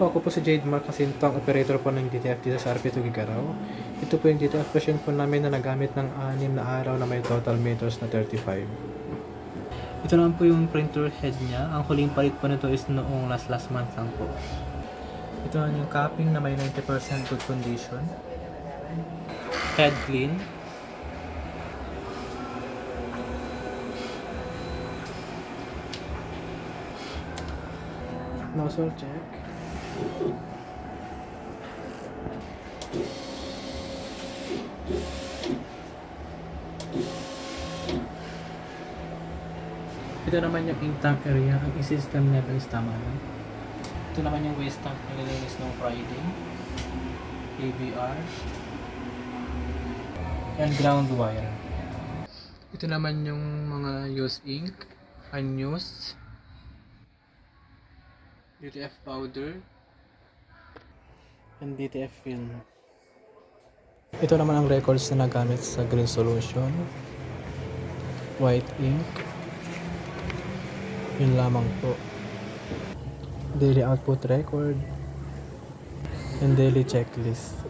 Ako po si Jade Mark Jacinto, ang operator po ng DTF dito sa RP Tugigaraw. Ito po yung DTF machine po namin na nagamit ng 6 na araw na may total meters na 35. Ito naman po yung printer head niya. Ang huling palit po nito is noong last month lang po. Ito naman yung capping na may 90% good condition. Head clean. Nozzle check. Ito naman yung ink tank area. Ang system level is tama na. Ito naman yung waste tank na nilinis ng Friday. ABR. And ground wire. Ito naman yung mga used ink. Unused. DTF powder. And DTF film. Ito naman ang records na nagamit sa green solution. White ink. Yun lamang po. Daily output record. And daily checklist.